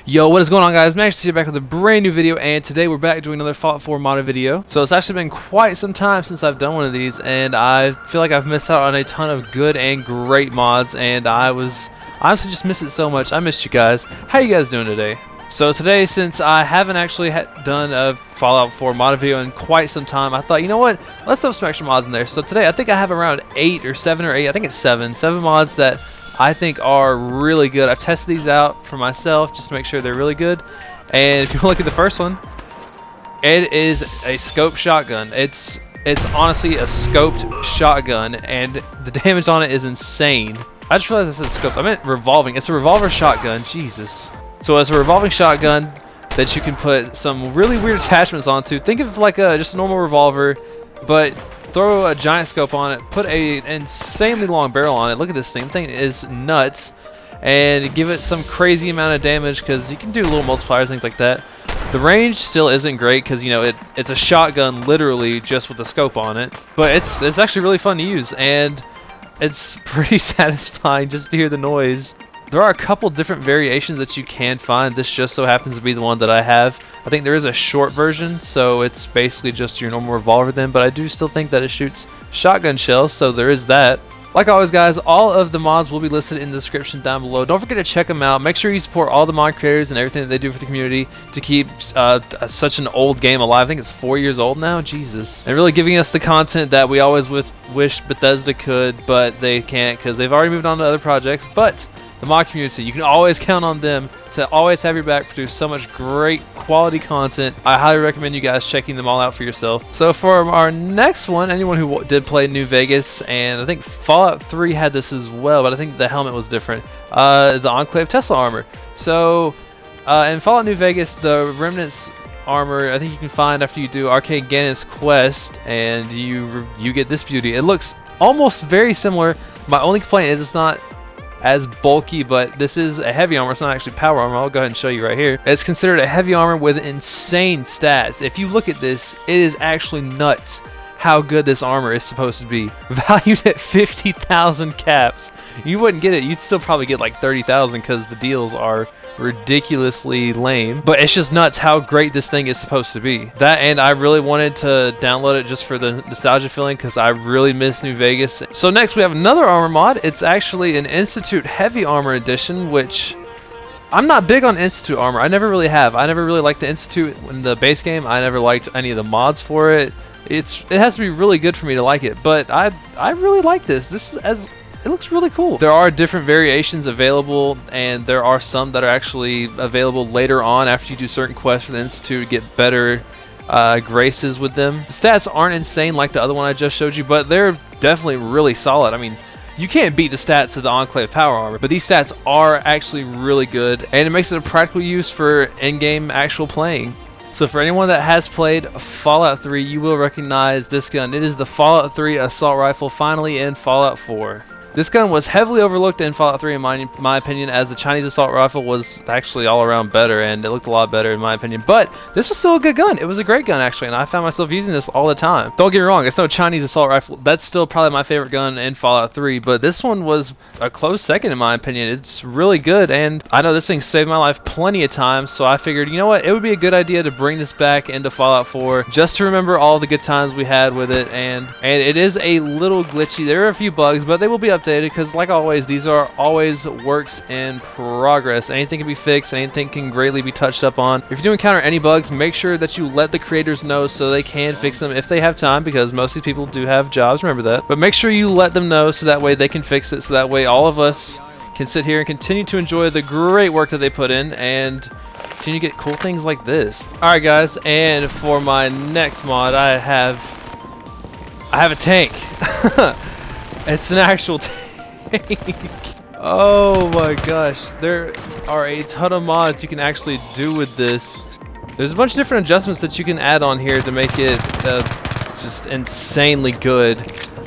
Yo, what is going on, guys? Max here, back with a brand new video, and today we're back doing another Fallout 4 modded video. So it's actually been quite some time since I've done one of these, and I feel like I've missed out on a ton of good and great mods, and I honestly just miss it so much. I missed you guys. How you guys doing today? So today, since I haven't actually done a Fallout 4 modded video in quite some time, I thought, you know what? Let's throw some extra mods in there. So today, I think I have around 8 or 7 or 8. I think it's 7 mods that I think are really good. I've tested these out for myself just to make sure they're really good. And if you look at the first one, it is a scope shotgun. It's honestly a scoped shotgun, and the damage on it is insane. I just realized I said scoped. I meant revolving. It's a revolver shotgun. Jesus. So it's a revolving shotgun that you can put some really weird attachments onto. Think of like just a normal revolver, but throw a giant scope on it, put an insanely long barrel on it. Look at this thing. The thing is nuts. And give it some crazy amount of damage because you can do little multipliers, things like that. The range still isn't great because, you know, it's a shotgun literally just with the scope on it. But it's actually really fun to use, and it's pretty satisfying just to hear the noise. There are a couple different variations that you can find. This just so happens to be the one that I have. I think there is a short version, so it's basically just your normal revolver then, but I do still think that it shoots shotgun shells, so there is that. Like always, guys, all of the mods will be listed in the description down below. Don't forget to check them out. Make sure you support all the mod creators and everything that they do for the community to keep such an old game alive. I think it's 4 years old now. Jesus. And really giving us the content that we always wish Bethesda could, but they can't because they've already moved on to other projects. But the mod community, you can always count on them to always have your back, produce so much great quality content. I highly recommend you guys checking them all out for yourself. So for our next one, anyone who did play New Vegas, and I think Fallout 3 had this as well, but I think the helmet was different, the Enclave Tesla armor. So in Fallout New Vegas, the Remnants armor, I think you can find after you do Arcade Ganon's quest, and you get this beauty. It looks almost very similar. My only complaint is it's not as bulky, but this is a heavy armor. It's not actually power armor. I'll go ahead and show you right here. It's considered a heavy armor with insane stats. If you look at this, it is actually nuts how good this armor is supposed to be. Valued at 50,000 caps. You wouldn't get it. You'd still probably get like 30,000 because the deals are ridiculously lame, but it's just nuts how great this thing is supposed to be. That, and I really wanted to download it just for the nostalgia feeling because I really miss New Vegas. So next we have another armor mod. It's actually an Institute Heavy Armor Edition, which I'm not big on Institute armor. I never really have. I never really liked the Institute in the base game. I never liked any of the mods for it. It has to be really good for me to like it, but I really like this. It looks really cool. There are different variations available, and there are some that are actually available later on after you do certain quests for the Institute to get better graces with them. The stats aren't insane like the other one I just showed you, but they're definitely really solid. I mean, you can't beat the stats of the Enclave Power Armor, but these stats are actually really good, and it makes it a practical use for in-game actual playing. So for anyone that has played Fallout 3, you will recognize this gun. It is the Fallout 3 Assault Rifle, finally in Fallout 4. This gun was heavily overlooked in Fallout 3 in my opinion, as the Chinese Assault Rifle was actually all around better, and it looked a lot better in my opinion. But this was still a good gun. It was a great gun actually, and I found myself using this all the time. Don't get me wrong, it's no Chinese Assault Rifle. That's still probably my favorite gun in Fallout 3, but this one was a close second in my opinion. It's really good, and I know this thing saved my life plenty of times, so I figured, you know what, it would be a good idea to bring this back into Fallout 4 just to remember all the good times we had with it. And it is a little glitchy. There are a few bugs, but they will be updated because, like always, these are always works in progress. Anything can be fixed, anything can greatly be touched up on. If you do encounter any bugs, make sure that you let the creators know so they can fix them if they have time, because most of these people do have jobs, remember that. But make sure you let them know so that way they can fix it, so that way all of us can sit here and continue to enjoy the great work that they put in and continue to get cool things like this. Alright guys, and for my next mod I have a tank. It's an actual tank. Oh my gosh, there are a ton of mods you can actually do with this. There's a bunch of different adjustments that you can add on here to make it just insanely good.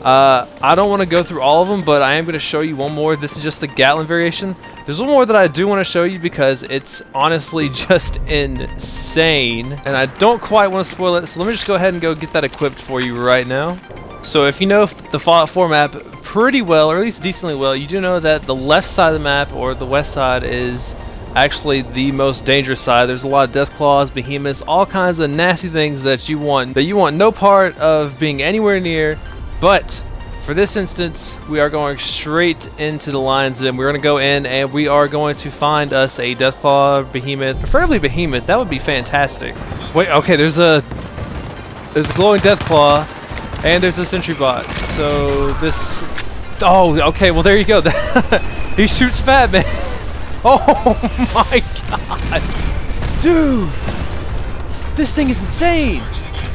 I don't want to go through all of them, but I am going to show you one more. This is just the Gatling variation. There's one more that I do want to show you because it's honestly just insane, and I don't quite want to spoil it, so let me just go ahead and go get that equipped for you right now. So if you know the Fallout 4 map pretty well, or at least decently well, you do know that the left side of the map, or the west side, is actually the most dangerous side. There's a lot of Deathclaws, behemoths, all kinds of nasty things that you want no part of being anywhere near. But for this instance, we are going straight into the Lion's Den. We're going to go in and we are going to find us a Deathclaw, behemoth, preferably behemoth. That would be fantastic. Wait, okay, there's a glowing Deathclaw and there's a sentry bot. So this, oh, okay, well there you go. He shoots Batman. Oh my god, dude, this thing is insane.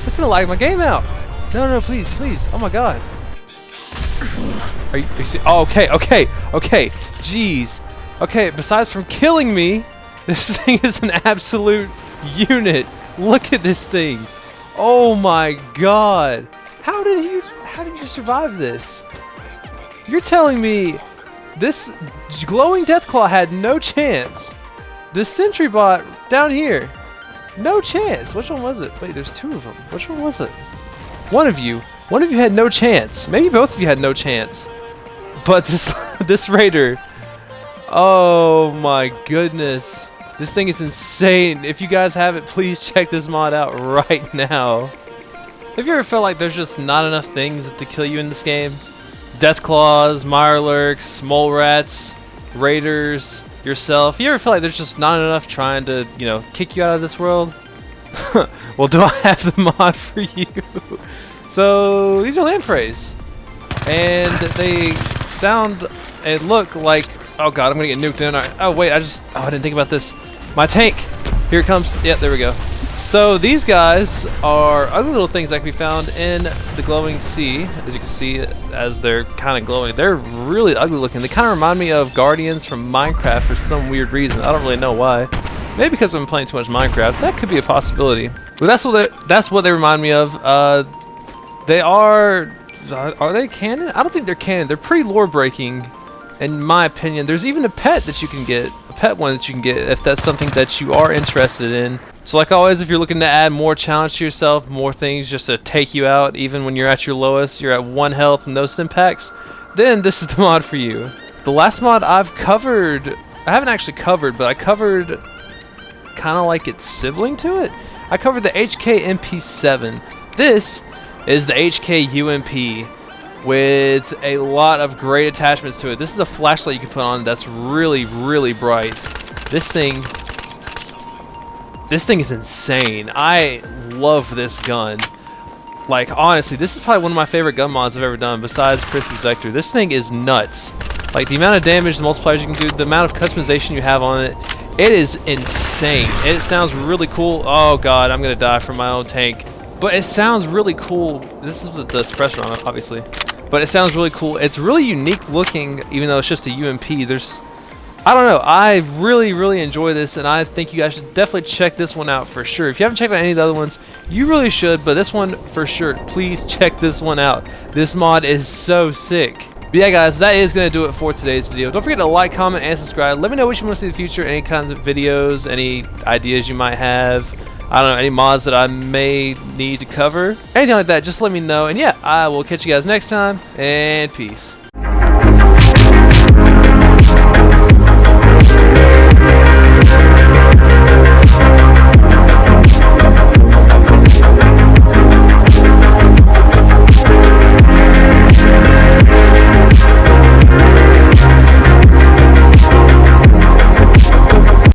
It's gonna lag my game out. No, please, oh my god. Are you see? Oh, okay. Jeez. Okay, besides from killing me, this thing is an absolute unit. Look at this thing. Oh my god. How did you survive this? You're telling me this glowing Deathclaw had no chance. The sentry bot down here, no chance. Which one was it? Wait, there's two of them. Which one was it? One of you had no chance. Maybe both of you had no chance. But this raider, oh my goodness, this thing is insane. If you guys have it, please check this mod out right now. Have you ever felt like there's just not enough things to kill you in this game? Deathclaws, Mirelurks, Mole Rats, Raiders, yourself. You ever feel like there's just not enough trying to, you know, kick you out of this world? Well, do I have the mod for you? So these are lampreys, and they sound and look like, oh god, I'm gonna get nuked in. Oh wait, I didn't think about this. My tank, here it comes. Yep, there we go. So these guys are ugly little things that can be found in the glowing sea. As you can see, as they're kind of glowing, they're really ugly looking. They kind of remind me of Guardians from Minecraft for some weird reason. I don't really know why. Maybe because I'm playing too much Minecraft. That could be a possibility. But that's what they remind me of. They are they canon? I don't think they're canon. They're pretty lore breaking, in my opinion. There's even a pet that you can get, a pet one that you can get if that's something that you are interested in. So like always, if you're looking to add more challenge to yourself, more things just to take you out, even when you're at your lowest, you're at 1 health, no stim packs, then this is the mod for you. The last mod I've covered, I haven't actually covered, but I covered kind of like its sibling to it. I covered the HK MP7. This is the HK UMP with a lot of great attachments to it. This is a flashlight you can put on that's really, really bright. This thing is insane. I love this gun. Like, honestly, this is probably one of my favorite gun mods I've ever done, besides Chris's Vector. This thing is nuts. Like, the amount of damage, the multipliers you can do, the amount of customization you have on it, it is insane. It sounds really cool. Oh god, I'm gonna die from my own tank. But it sounds really cool. This is the suppressor on it, obviously. But it sounds really cool. It's really unique looking, even though it's just a UMP. I don't know. I really, really enjoy this, and I think you guys should definitely check this one out for sure. If you haven't checked out any of the other ones, you really should, but this one for sure. Please check this one out. This mod is so sick. But yeah, guys, that is going to do it for today's video. Don't forget to like, comment, and subscribe. Let me know what you want to see in the future, any kinds of videos, any ideas you might have. I don't know, any mods that I may need to cover. Anything like that, just let me know. And yeah, I will catch you guys next time, and peace.